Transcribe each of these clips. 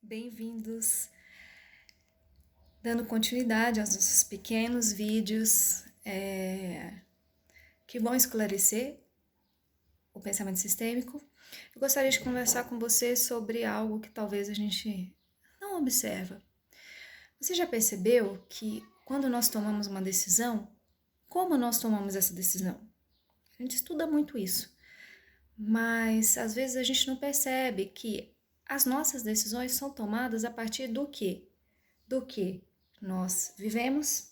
Bem-vindos, dando continuidade aos nossos pequenos vídeos que vão esclarecer o pensamento sistêmico. Eu gostaria de conversar com você sobre algo que talvez a gente não observa. Você já percebeu que quando nós tomamos uma decisão, como nós tomamos essa decisão? A gente estuda muito isso, mas às vezes a gente não percebe que as nossas decisões são tomadas a partir do quê? Do que nós vivemos,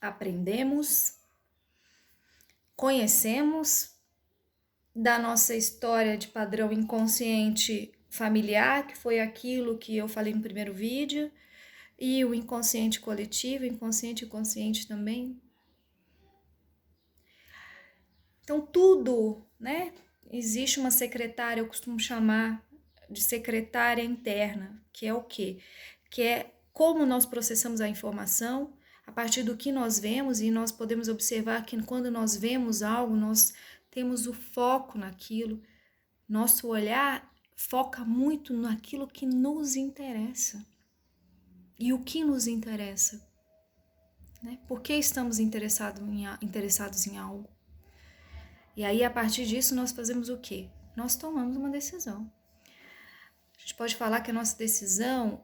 aprendemos, conhecemos, da nossa história de padrão inconsciente familiar, que foi aquilo que eu falei no primeiro vídeo, e o inconsciente coletivo, inconsciente e consciente também. Então tudo, né? Existe uma secretária, eu costumo chamar de secretária interna, que é o quê? Que é como nós processamos a informação a partir do que nós vemos, e nós podemos observar que quando nós vemos algo, nós temos o foco naquilo, nosso olhar foca muito naquilo que nos interessa. E o que nos interessa? Né? Por que estamos interessados em algo? E aí, a partir disso, nós fazemos o quê? Nós tomamos uma decisão. A gente pode falar que a nossa decisão,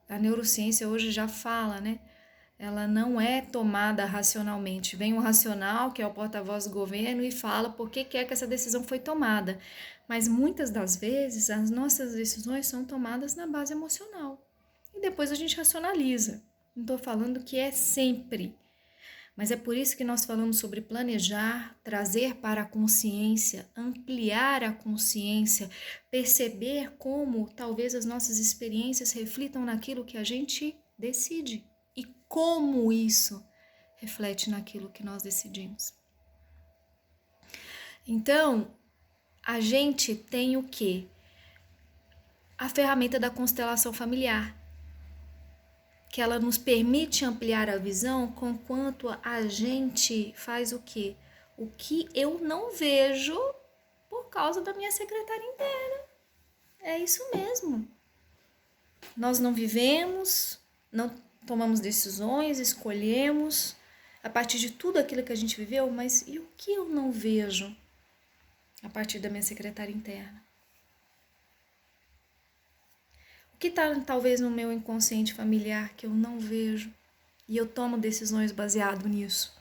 a neurociência hoje já fala, né? Ela não é tomada racionalmente. Vem o racional, que é o porta-voz do governo, e fala por que é que essa decisão foi tomada. Mas muitas das vezes, as nossas decisões são tomadas na base emocional. E depois a gente racionaliza. Não estou falando que é sempre. Mas é por isso que nós falamos sobre planejar, trazer para a consciência, ampliar a consciência, perceber como talvez as nossas experiências reflitam naquilo que a gente decide e como isso reflete naquilo que nós decidimos. Então, a gente tem o quê? A ferramenta da constelação familiar, que ela nos permite ampliar a visão conquanto a gente faz o quê? O que eu não vejo por causa da minha secretária interna. É isso mesmo. Nós não vivemos, não tomamos decisões, escolhemos a partir de tudo aquilo que a gente viveu, mas e o que eu não vejo a partir da minha secretária interna? O que está talvez no meu inconsciente familiar que eu não vejo e eu tomo decisões baseado nisso?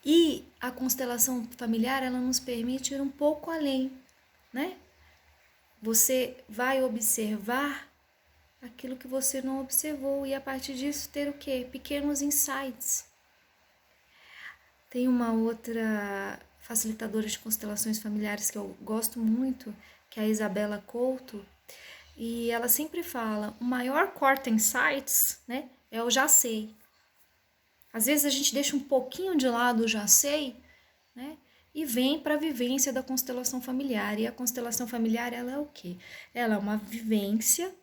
E a constelação familiar, ela nos permite ir um pouco além, né? Você vai observar aquilo que você não observou e a partir disso ter o quê? Pequenos insights. Tem uma outra facilitadora de constelações familiares que eu gosto muito, que é a Isabela Couto, e ela sempre fala, o maior corta insights, né, é o já sei. Às vezes a gente deixa um pouquinho de lado o já sei, né, e vem para a vivência da constelação familiar. E a constelação familiar, ela é o quê? Ela é uma vivência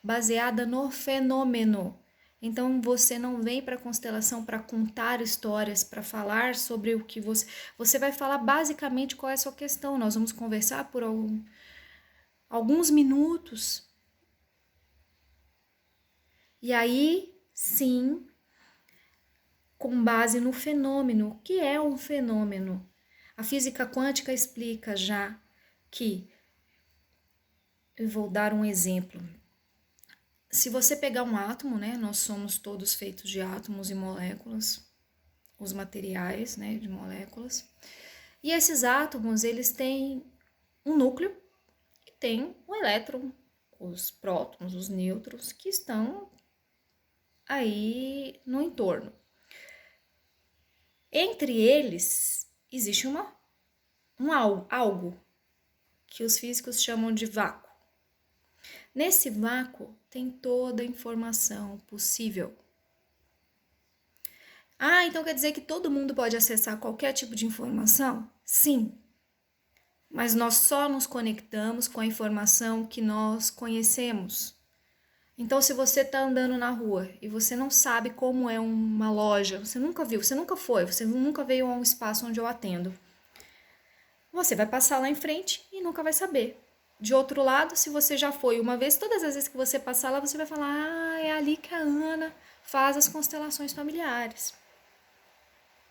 baseada no fenômeno. Então você não vem para a constelação para contar histórias, para falar sobre o que você vai falar basicamente qual é a sua questão. Nós vamos conversar por alguns minutos. E aí, sim, com base no fenômeno. O que é um fenômeno? A física quântica explica já que, eu vou dar um exemplo. Se você pegar um átomo, né, nós somos todos feitos de átomos e moléculas, os materiais, né, de moléculas. E esses átomos, eles têm um núcleo e tem um elétron, os prótons, os nêutrons, que estão aí no entorno. Entre eles, existe algo que os físicos chamam de vácuo. Nesse vácuo tem toda a informação possível. Ah, então quer dizer que todo mundo pode acessar qualquer tipo de informação? Sim. Mas nós só nos conectamos com a informação que nós conhecemos. Então, se você está andando na rua e você não sabe como é uma loja, você nunca viu, você nunca foi, você nunca veio a um espaço onde eu atendo, você vai passar lá em frente e nunca vai saber. De outro lado, se você já foi uma vez, todas as vezes que você passar lá, você vai falar: ah, é ali que a Ana faz as constelações familiares.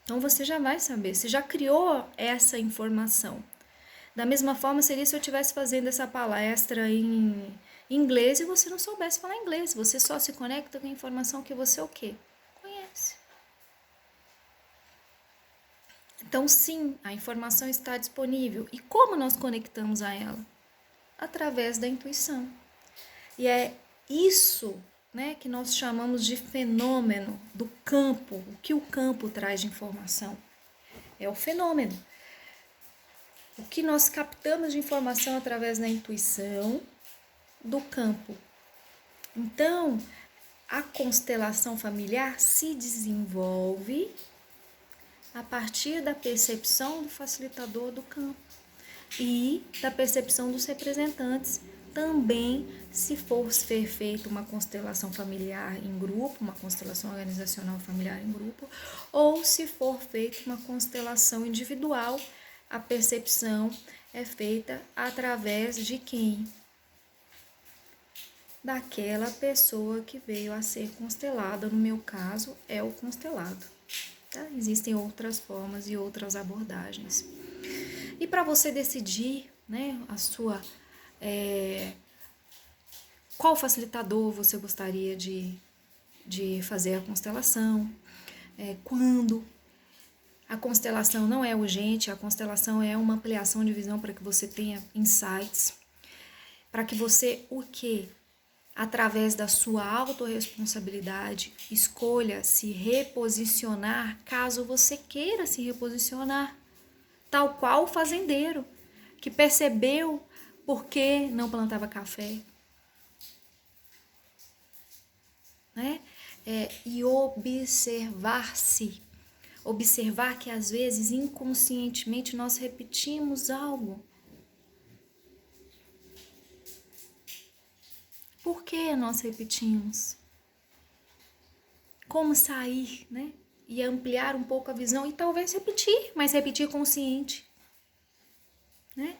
Então você já vai saber, você já criou essa informação. Da mesma forma seria se eu estivesse fazendo essa palestra em inglês e você não soubesse falar inglês. Você só se conecta com a informação que você o quê? Conhece. Então sim, a informação está disponível. E como nós conectamos a ela? Através da intuição. E é isso, né, que nós chamamos de fenômeno do campo. O que o campo traz de informação? É o fenômeno. O que nós captamos de informação através da intuição do campo. Então, a constelação familiar se desenvolve a partir da percepção do facilitador do campo e da percepção dos representantes. Também, se for ser feita uma constelação familiar em grupo, uma constelação organizacional familiar em grupo, ou se for feita uma constelação individual, a percepção é feita através de quem? Daquela pessoa que veio a ser constelada. No meu caso, é o constelado. Tá? Existem outras formas e outras abordagens. E para você decidir, né, a sua qual facilitador você gostaria de fazer a constelação, quando. A constelação não é urgente, a constelação é uma ampliação de visão para que você tenha insights, para que você o quê? Através da sua autorresponsabilidade, escolha se reposicionar caso você queira se reposicionar. Tal qual o fazendeiro, que percebeu por que não plantava café. Né? E observar-se. Observar que às vezes inconscientemente nós repetimos algo. Por que nós repetimos? Como sair, né? E ampliar um pouco a visão e talvez repetir, mas repetir consciente. Né?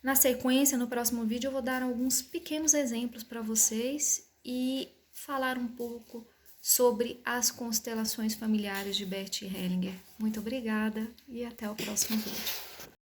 Na sequência, no próximo vídeo, eu vou dar alguns pequenos exemplos para vocês e falar um pouco sobre as constelações familiares de Bert Hellinger. Muito obrigada e até o próximo vídeo.